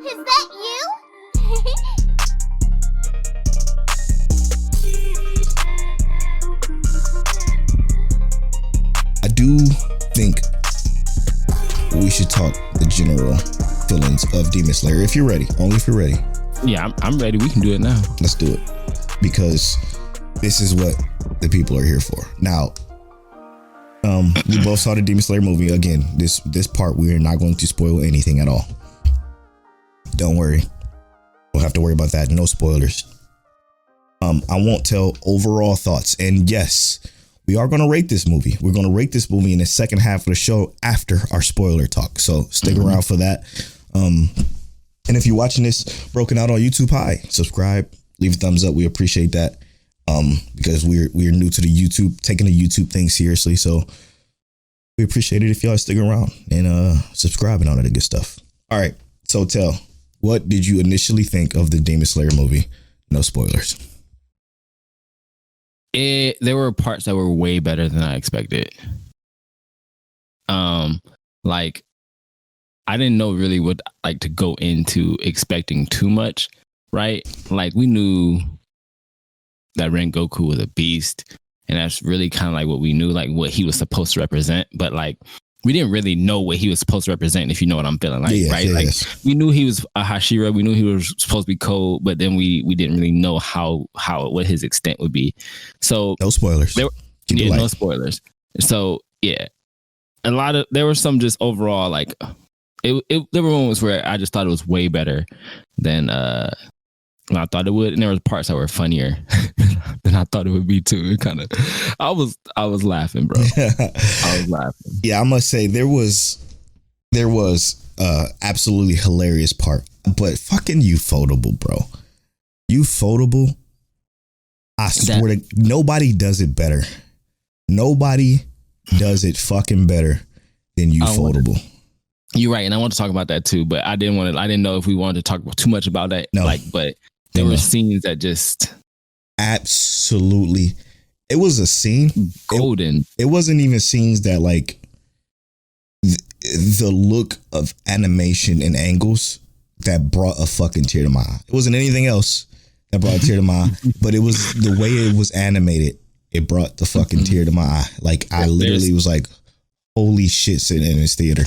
Is that you? I do think we should talk the general feelings of Demon Slayer. If you're ready, only if you're ready. Yeah, I'm ready. We can do it now. Let's do it, because this is what the people are here for. Now, we both saw the Demon Slayer movie. Again, this part we are not going to spoil anything at all. Don't worry, we'll have to worry about that. No spoilers. I won't tell overall thoughts. And yes, we are going to rate this movie. We're going to rate this movie in the second half of the show after our spoiler talk. So stick around for that. And if you're watching this broken out on YouTube, hi, subscribe, leave a thumbs up. We appreciate that. Because we're new to the YouTube, taking the YouTube thing seriously. So we appreciate it if y'all stick around and subscribe and all that good stuff. All right. So Tell, what did you initially think of the Demon Slayer movie? No spoilers. There were parts that were way better than I expected. Like I didn't know really what like to go into expecting too much, right? Like we knew that Rengoku was a beast, and that's really kind of like what we knew, like what he was supposed to represent. But like we didn't really know what he was supposed to represent, if you know what I'm feeling like, right? Yeah, like yes. we knew he was a Hashira, we knew he was supposed to be cold, but then we didn't really know what his extent would be. So no spoilers. No spoilers. So yeah, there were some just overall like there were moments where I just thought it was way better than I thought it would, and there was parts that were funnier than I thought it would be too. It kind of, I was laughing, bro. I was laughing. Yeah, I must say there was absolutely hilarious part, but fucking Ufotable, bro. Ufotable. I swear to nobody does it better. Nobody does it fucking better than Ufotable. You're right, and I want to talk about that too, but I didn't know if we wanted to talk too much about that. No. But there were scenes that just absolutely. It was a scene golden. It wasn't even scenes that like the look of animation and angles that brought a fucking tear to my eye. It wasn't anything else that brought a tear to my eye, but it was the way it was animated. It brought the fucking tear to my eye. Like I literally was like, holy shit, sitting in this theater.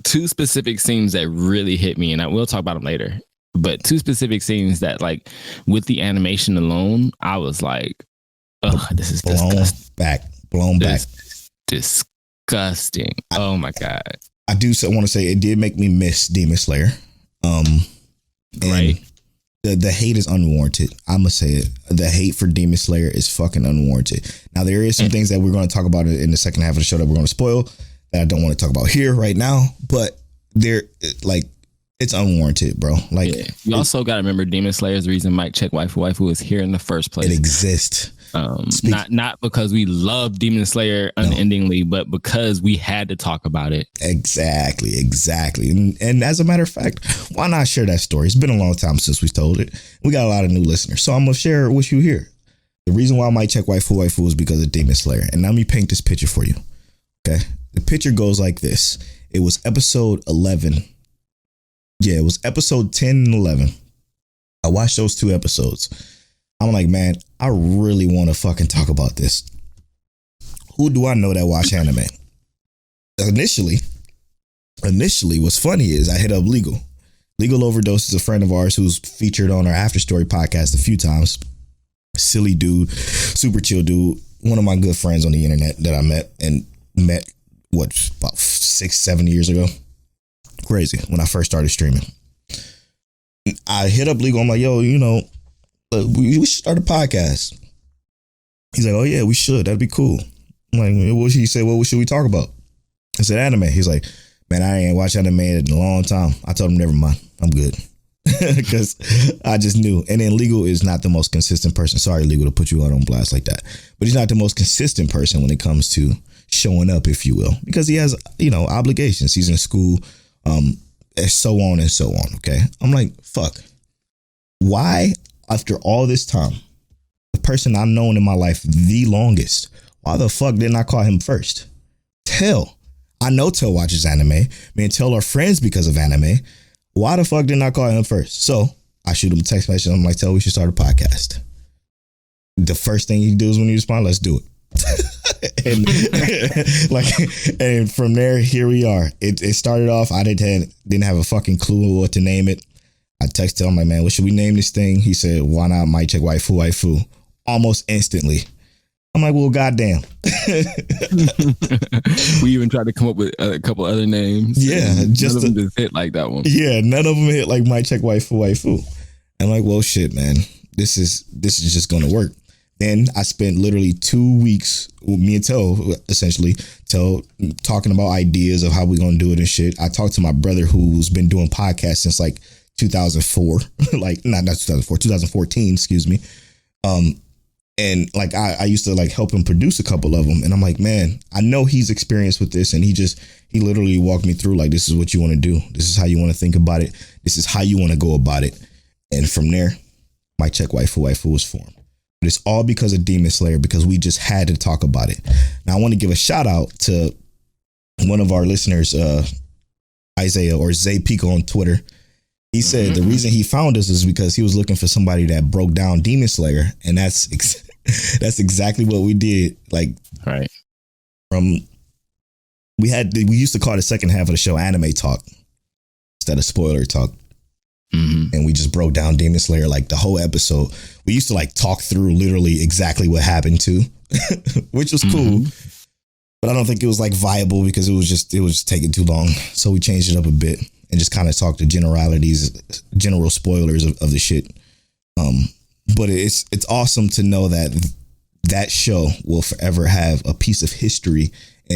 Two specific scenes that really hit me, and I will talk about them later. But two specific scenes that, like, with the animation alone, I was like, "Oh, this is blown back, disgusting." Oh my god! I do want to say it did make me miss Demon Slayer. Right. The hate is unwarranted. I must say it. The hate for Demon Slayer is fucking unwarranted. Now there is some things that we're going to talk about in the second half of the show that we're going to spoil that I don't want to talk about here right now, but they're like. It's unwarranted, bro. Like you also got to remember, Demon Slayer is the reason Mike Check Waifu is here in the first place. It exists. Not because we love Demon Slayer unendingly, but because we had to talk about it. Exactly. And as a matter of fact, why not share that story? It's been a long time since we told it. We got a lot of new listeners, so I'm gonna share it with you here. The reason why I might check Waifu is because of Demon Slayer, and let me paint this picture for you. Okay, the picture goes like this. It was episode 11. Yeah, it was episode 10 and 11. I watched those two episodes. I'm like, man, I really want to fucking talk about this. Who do I know that watch anime? Initially, what's funny is I hit up Legal. Legal Overdose is a friend of ours who's featured on our After Story podcast a few times. Silly dude, super chill dude. One of my good friends on the internet that I met about 6-7 years ago. Crazy when I first started streaming. I hit up Legal. I'm like, yo, we should start a podcast. He's like, oh yeah, we should. That'd be cool. I'm like, what should he say? What should we talk about? I said anime. He's like, man, I ain't watched anime in a long time. I told him, never mind, I'm good. Because I just knew. And then Legal is not the most consistent person. Sorry, Legal, to put you out on blast like that. But he's not the most consistent person when it comes to showing up, if you will, because he has, obligations. He's in school. And so on and so on. Okay. I'm like, fuck. Why, after all this time, the person I've known in my life the longest, why the fuck didn't I call him first? Tell. I know Tell watches anime. Me and Tell are friends because of anime. Why the fuck didn't I call him first? So I shoot him a text message. I'm like, tell we should start a podcast. The first thing he does when he responds, let's do it. and from there, here we are. It started off, I didn't have a fucking clue what to name it. I texted him, I'm like, man, what should we name this thing? He said, why not Mic Check Waifu? Almost instantly. I'm like, well, goddamn. We even tried to come up with a couple other names. Yeah, just none of them just hit like that one. Yeah, none of them hit like Mic Check Waifu. I'm like, well, shit, man, this is just gonna work. Then I spent literally 2 weeks with me and essentially talking about ideas of how we're gonna do it and shit. I talked to my brother who's been doing podcasts since like 2004, like not 2004, 2014, excuse me. And like I used to like help him produce a couple of them, and I'm like, man, I know he's experienced with this, and he literally walked me through like, this is what you want to do, this is how you want to think about it, this is how you want to go about it, and from there, Mic Check Waifu was formed. But it's all because of Demon Slayer, because we just had to talk about it. Now I want to give a shout out to one of our listeners, Isaiah or Zay Pico on Twitter. He said the reason he found us is because he was looking for somebody that broke down Demon Slayer, and that's exactly what we did. Like, right. We used to call the second half of the show anime talk instead of spoiler talk. And we just broke down Demon Slayer, like the whole episode. We used to like talk through literally exactly what happened too, which was cool. But I don't think it was like viable because it was just taking too long. So we changed it up a bit and just kind of talked to general spoilers of the shit. But it's awesome to know that show will forever have a piece of history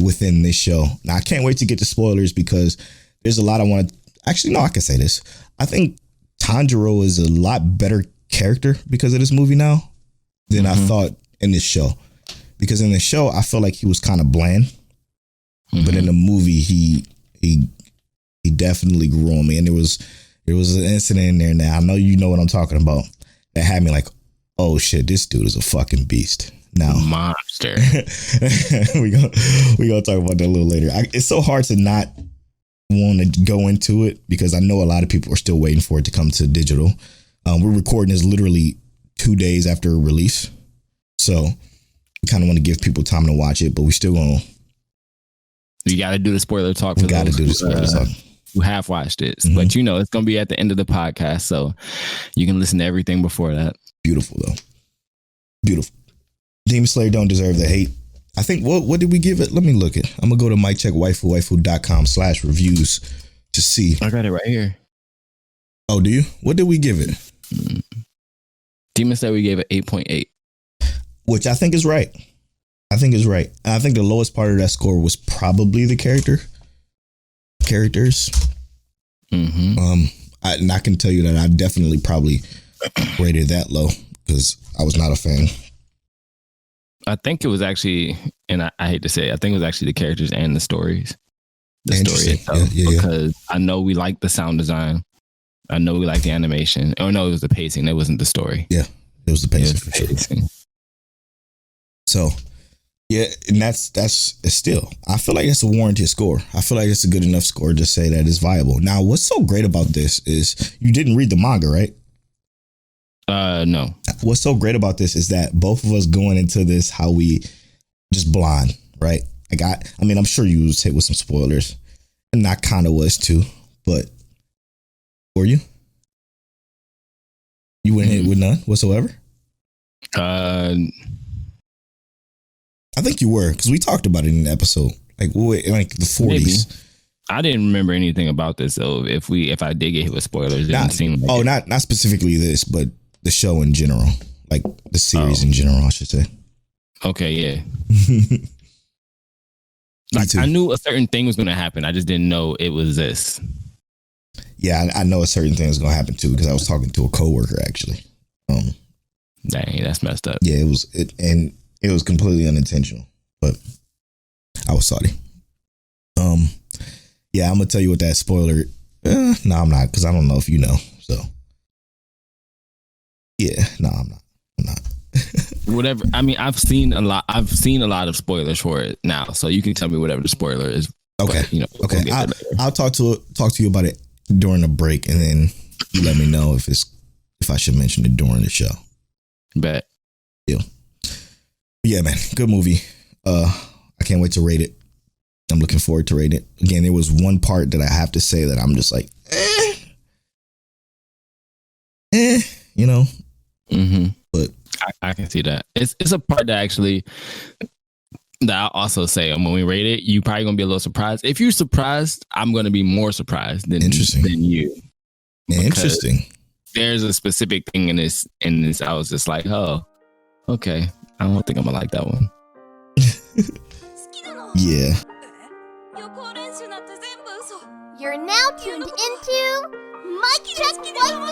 within this show. Now I can't wait to get to spoilers because there's a lot I want to. Actually, no, I can say this. I think Tanjiro is a lot better character because of this movie now than I thought in this show. Because in the show, I felt like he was kind of bland, but in the movie, he definitely grew on me. And there was an incident in there. Now I know you know what I'm talking about. That had me like, oh shit, this dude is a fucking beast. Now, monster. we gonna talk about that a little later. It's so hard to not want to go into it because I know a lot of people are still waiting for it to come to digital. We're recording this literally 2 days after release, so we kind of want to give people time to watch it, but we still gonna. You got to do the spoiler talk. We got to do the spoiler talk. Who have watched it, but it's gonna be at the end of the podcast, so you can listen to everything before that. Beautiful though, beautiful. Demon Slayer don't deserve the hate. I think, what did we give it? Let me look it. I'm going to go to miccheckwaifu.com/reviews to see. I got it right here. Oh, do you? What did we give it? Demon Slayer, we gave it 8.8. Which I think is right. And I think the lowest part of that score was probably the characters. I can tell you that I definitely probably rated that low because I was not a fan. I think it was actually, and I hate to say it, I think it was actually the characters and the stories. The story itself. Because I know we like the sound design. I know we like the animation. Oh, no, it was the pacing. That wasn't the story. Yeah, it was the pacing. So, yeah, and that's still, I feel like it's a warranted score. I feel like it's a good enough score to say that it's viable. Now, what's so great about this is you didn't read the manga, right? No. What's so great about this is that both of us going into this, how we just blind, right? Like I mean, I'm sure you was hit with some spoilers, and I kind of was too. But were you? You went hit with none whatsoever? I think you were because we talked about it in the episode, like the 40s. Maybe. I didn't remember anything about this, so if I did get hit with spoilers, it didn't seem like not specifically this, but the show in general, like the series in general, I should say. Okay, yeah. Like I knew a certain thing was going to happen. I just didn't know it was this. Yeah, I know a certain thing is going to happen too because I was talking to a coworker actually. Dang, that's messed up. Yeah, it was completely unintentional, but I was sorry. Yeah, I'm gonna tell you what that spoiler. No, I'm not because I don't know if you know. So, yeah, no, I'm not. Whatever. I mean, I've seen a lot of spoilers for it now, so you can tell me whatever the spoiler is. Okay, but, okay. I'll talk to you about it during the break, and then you let me know if I should mention it during the show. Bet. Deal. Yeah, man, good movie. I can't wait to rate it. I'm looking forward to rating it. Again, there was one part that I have to say that I'm just like, you know. Mm-hmm. But I can see that. It's a part that actually that I'll also say when we rate it, you probably gonna be a little surprised. If you're surprised, I'm gonna be more surprised than you. Interesting. There's a specific thing in this. I was just like, oh, okay. I don't think I'm gonna like that one. Yeah. You're now tuned into Mic Check Waifu.